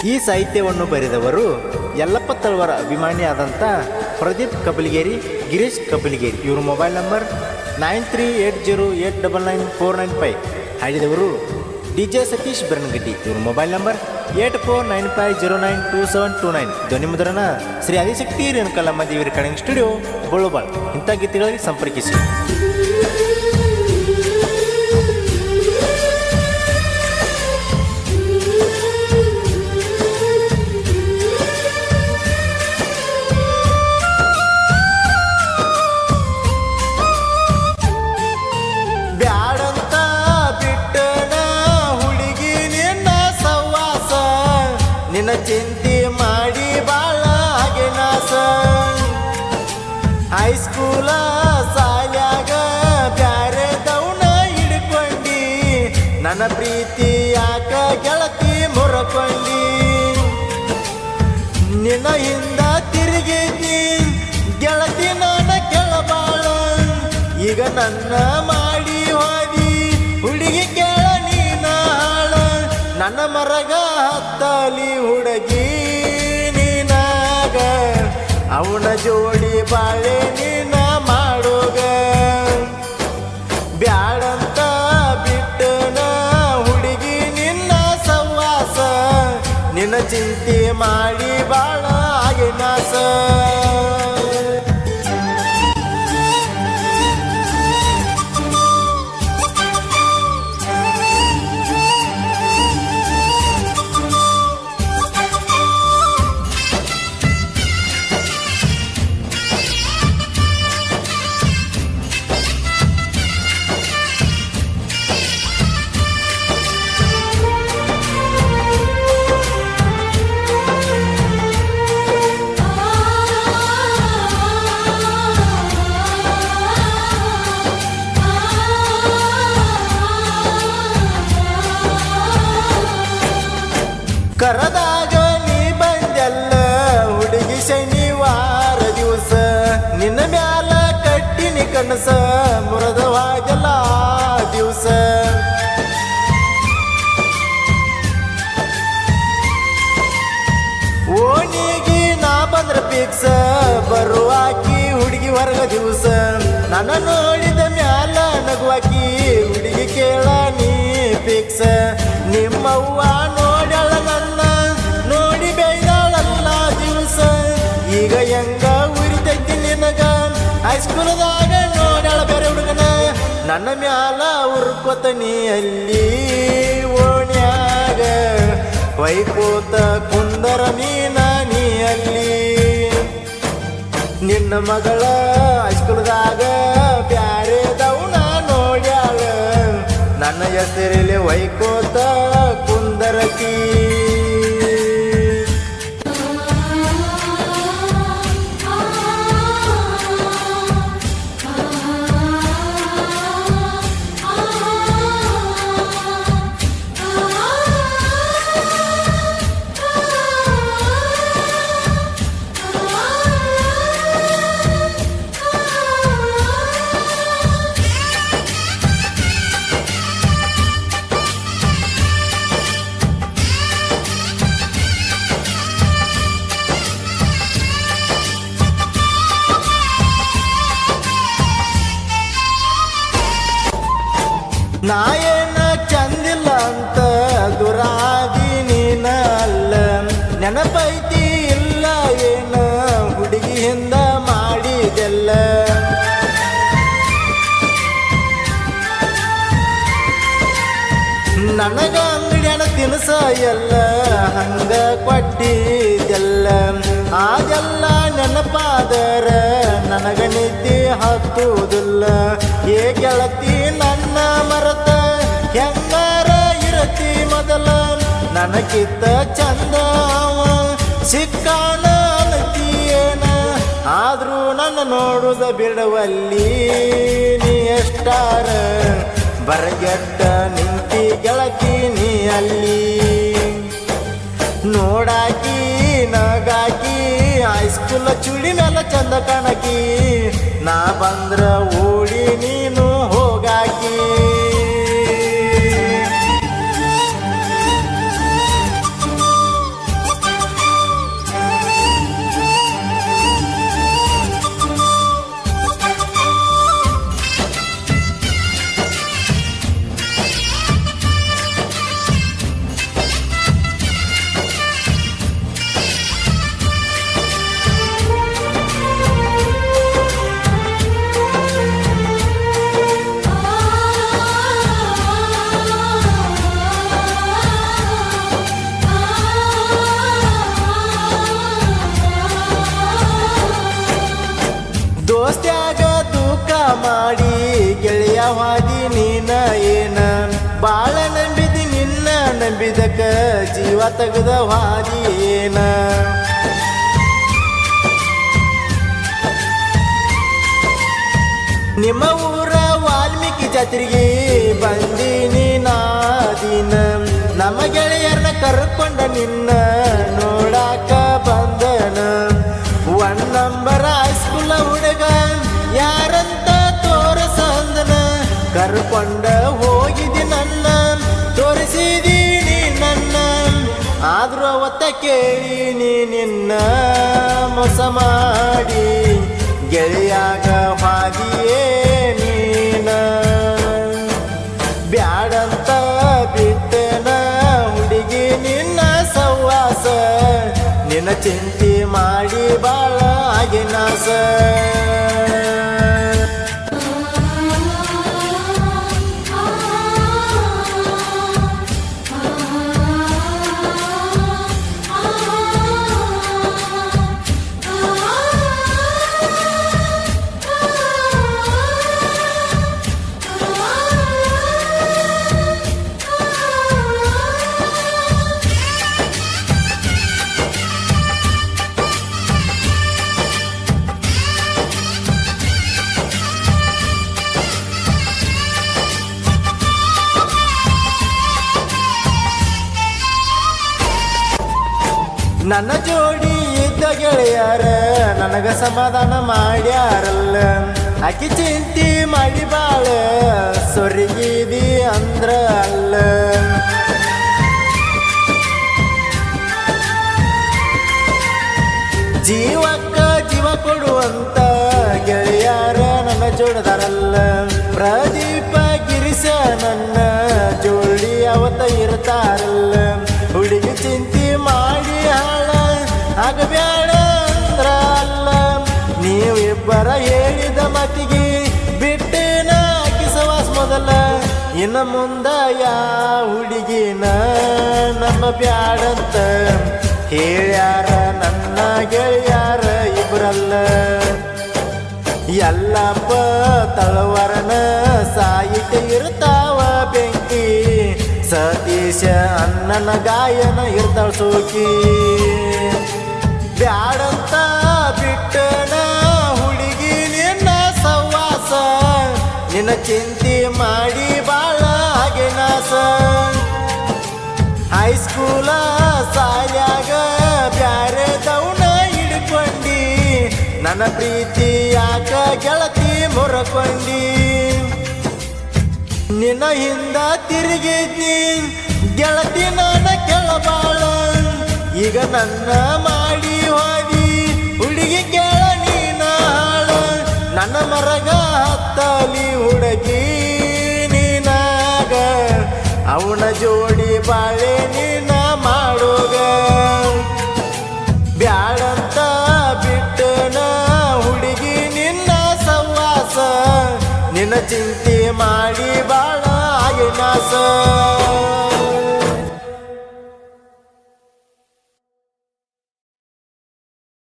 ಈ ಸಾಹಿತ್ಯವನ್ನು ಬರೆದವರು ಯಲ್ಲಪ್ಪ ತಳವಾರ ಅಭಿಮಾನಿಯಾದಂಥ ಪ್ರದೀಪ್ ಕಪಿಲಗೇರಿ, ಗಿರೀಶ್ ಕಪಿಲಗೇರಿ. ಇವ್ರ ಮೊಬೈಲ್ ನಂಬರ್ 9380899495. ಹಾಡಿದವರು DJ ಸತೀಶ್ ಬೆರನಗಡ್ಡಿ. ಇವ್ರ ಮೊಬೈಲ್ ನಂಬರ್ 8495092729. ಧ್ವನಿ ಮುದ್ರಣ ಶ್ರೀ ಆದಿಶಕ್ತಿ ರೇಣುಕಲ್ಲಮ್ಮ ದೇವಿ ರೆಕಾರ್ಡಿಂಗ್ ಸ್ಟುಡಿಯೋ, ಬೋಳುಬಾಳ್. ಇಂಥ ಗೀತೆಗಳಿಗೆ ಸಂಪರ್ಕಿಸಿ. ನಿನ್ನ ಚಿಂತೆ ಮಾಡಿ ಬಾಳ ಗೆನಾಸ, ಹೈಸ್ಕೂಲ ಸಾಲ್ಯಾಗ ಬ್ಯಾರೆ ದೌನ ಹಿಡ್ಕೊಂಡಿ, ನನ್ನ ಪ್ರೀತಿ ಯಾಕ ಗೆಳತಿ ಮುರಕೊಂಡಿ, ನಿನ್ನ ಹಿಂದ ತಿರುಗಿದ್ನಿ ಗೆಳತಿ ನನ್ನ ಕೆಳಬಾಳ, ಈಗ ನನ್ನ ಮಾಡಿ ಹೋದಿ ಹುಡುಗಿ ಕೇಳ ನೀನ ಹಾಳ, ನನ್ನ ಮರಗ ಹತ್ತಲಿ ಹುಡುಗಿ ನೀನಾಗ, ಅವನ ಜೋಡಿ ಬಾಳೆ ನೀನ ಮಾಡೋಗ, ಬ್ಯಾಡಂತ ಬಿಟ್ಟನ ಹುಡುಗಿ ನಿನ್ನ ಸವಾಸ, ನಿನ್ನ ಚಿಂತೆ ಮಾಡಿ ಬಾಳ ಆಗಿನಾಸ. ಕರದಾಗ ನೀ ಬಂದೆಲ್ಲ ಹುಡುಗಿ ಶನಿವಾರ ದಿವಸ, ನಿನ್ನ ಮ್ಯಾಲ ಕಟ್ಟಿನಿ ಕನಸ ಮುರದವಾಗೆಲ್ಲ ದಿವಸ, ಓಣಿಗಿ ನಾ ಬಂದ್ರ ಪಿಕ್ಸ ಬರುವಾಕಿ ಹುಡುಗಿ ಹೊರಗ ದಿವಸ, ನನ್ನ ನೋಡಿದ ಮ್ಯಾಲ ನಗುವಾಕಿ ಹುಡುಗಿ ಕೇಳ ನೀ ಪಿಕ್ಸ, ನಿಮ್ಮವ್ವ ನೋಡ್ಯಾಳ ನನ್ನ ನೋಡಿ ಬೇಯ್ದಾಳಲ್ಲ ದಿವಸ, ಈಗ ಹೆಂಗ ಉರಿತೈತಿ ನಿನಗ ಹೈಸ್ಕೂಲ್ದಾಗ ನೋಡ್ಯಾಳ ಬೇರೆ ಹುಡುಗನ, ನನ್ನ ಮ್ಯಾಲ ಉರ್ಕೋತ ನೀ ಅಲ್ಲಿ ಓಣ್ಯಾಗ, ವೈಕೋತ ಕುಂದರ ನೀನ ನೀ ಅಲ್ಲಿ, ನಿನ್ನ ಮಗಳ ಹೈಸ್ಕೂಲ್ದಾಗ ಬ್ಯಾರೆ ದೌನ ನೋಡ್ಯಾಳ, ನನ್ನ ಹೆಸರಲ್ಲಿ ವೈಕೋತ ಕುಂದರತಿ. ನಾ ಏನ ಚಂದಿಲ್ಲ ಅಂತ ದುರಾದಿ ನೀನ ಅಲ್ಲ, ನೆನಪೈತಿ ಇಲ್ಲ ಏನ ಹುಡುಗಿಯಿಂದ ಮಾಡಿದೆಲ್ಲ, ನನಗ ಅಂಗಡಿಯನ ತಿನಸ ಎಲ್ಲ ಹಂಗ ಕೊಟ್ಟಿದ್ದೆಲ್ಲ, ಅದೆಲ್ಲ ನೆನಪಾದರ ನನಗ ನಿದ್ದೆ ಹತ್ತುವುದಿಲ್ಲ, ಏ ಗೆಳತಿ ನನ್ನ ಮರತ ಹೆಂಗಾರ ಇರತಿ ಮೊದಲ, ನನಗಿತ್ತ ಚಂದ ಅವ ಸಿಕ್ಕಾನ ಅನತಿಯೇನ, ಆದ್ರೂ ನನ್ನ ನೋಡುದ ಬಿಡವಲ್ಲಿ ನೀ ಎಷ್ಟಾರ ಬರಗೆಟ್ಟ ನಿಂತಿ ಗೆಳತಿ ನೀ ಅಲ್ಲಿ, ನೋಡಾಕಿ ನಗಾಕಿ ಹೈಸ್ಕೂಲ್ ಚುಡಿ ಮೇಲೆ ಚಂದ ಕಾಣಕಿ, ನಾ ಬಂದ್ರ ಓಡಿ ನೀನು ಹೋಗಾಕಿ, ನಂಬಿದಕ್ಕ ಜೀವ ತೆಗೆದ ಹಾದಿಯೇನ ನಿಮ್ಮ ಊರ ವಾಲ್ಮೀಕಿ ಜಾತ್ರೆಗೆ ಬಂದೀನಿ ನಾದಿನ ನಮ್ಮ ಗೆಳೆಯರನ್ನ ಕರ್ಕೊಂಡ ನಿನ್ನ ನೋಡಾಕ ಬಂದನ 1 ನಂಬರ್ ಹೈಸ್ಕೂಲ ಹುಡುಗ ಯಾರಂತ ತೋರಸಂದನ ಕರ್ಕೊಂಡ ಹೋಗಿದಿ ನನ್ನ ತೋರಿಸಿದೀನಿ ನನ್ನ ಆದ್ರೂ ಅವತ್ತ ಕೇಳಿನಿ ನಿನ್ನ ಮೋಸ ಮಾಡಿ ಗೆಳೆಯಾಗ ಹಾದಿಯೇ ನೀನ ಬ್ಯಾಡಂತ ಬಿಟ್ಟನ ಹುಡುಗಿ ನಿನ್ನ ಸವಾಸ ನಿನ್ನ ಚಿಂತೆ ಮಾಡಿ ಬಾಳ ಆಗಿನಾಸ ನನ್ನ ಜೋಡಿ ಇದ್ದ ಗೆಳೆಯರ ನನಗ ಸಮಾಧಾನ ಮಾಡ್ಯಾರಲ್ಲ ಆಕಿ ಚಿಂತಿ ಮಾಡಿ ಬಾಳ ಸೊರಿಗಿದಿ ಅಂದ್ರ ಅಲ್ಲ ಜೀವಕ್ಕ ಜೀವ ಕೊಡುವಂತ ಗೆಳೆಯರ ನನ್ನ ಜೋಡದಾರಲ್ಲ ಪ್ರದೀಪ ಗಿರಿಸ ನನ್ನ ಜೋಡಿ ಅವತ್ತ ಇರ್ತಾರಲ್ಲ ಹುಡುಗಿ ಚಿಂತಿ ಮಾಡಿ ಹಾಳ ಆಗಬ್ಯಾಡ ಅಂದ್ರ ಅಲ್ಲ ನೀವಿಬ್ಬರ ಹೇಳಿದ ಮತಿಗೆ ಬಿಟ್ಟೇನ ಕಿಸವಾಸ್ ಮೊದಲ ಇನ್ನು ಮುಂದ ಯಾ ಹುಡುಗಿನ ನಮ್ಮ ಬ್ಯಾಡಂತ ಹೇಳ್ಯಾರ ನನ್ನ ಗೆಳೆಯಾರ ಇಬ್ರಲ್ಲ ಎಲ್ಲಪ್ಪ ತಳವರನ ಸಾಹಿತ್ಯ ಇರ್ತಾವ ಬೆಂಕಿ ಸತೀಶ ಅಣ್ಣನ ಗಾಯನ ಇರ್ತಾಳ ಸೋಕಿ ಬ್ಯಾಡಂತ ಬಿಟ್ಟನ ಹುಡುಗಿ ನಿನ್ನ ಸವಾಸ ನಿನ್ನ ಚಿಂತೆ ಮಾಡಿ ಬಾಳ ಆಗಿನಾಸ ಹೈಸ್ಕೂಲ ಸಾಲ್ಯಾಗ ಬ್ಯಾರೆ ದೌನ ಹಿಡ್ಕೊಂಡಿ ನನ್ನ ಪ್ರೀತಿ ಯಾಕ ಗೆಳತಿ ಮುರಕೊಂಡಿ ನಿನ್ನ ಹಿಂದ ತಿರುಗಿದ್ನಿ ಗೆಳತಿ ನನ್ನ ಕೆಳಬಾಳ ಈಗ ನನ್ನ ಮಾಡಿ ಹೋದಿ ಹುಡುಗಿ ಕೇಳ ನೀನ ಹಾಳ ನನ್ನ ಮರಗ ಹತ್ತಲಿ ಹುಡುಗಿ ನೀನಾಗ ಅವನ ಜೋಡಿ ಬಾಳೆ ನೀನ ಮಾಡೋಗ ಬ್ಯಾಡಂತ ಬಿಟ್ಟನ ಹುಡುಗಿ ನಿನ್ನ ಸವಾಸ ನಿನ್ನ ಚಿಂತೆ ಮಾಡಿ ಬಾಳ ಆಗಿನಾಸ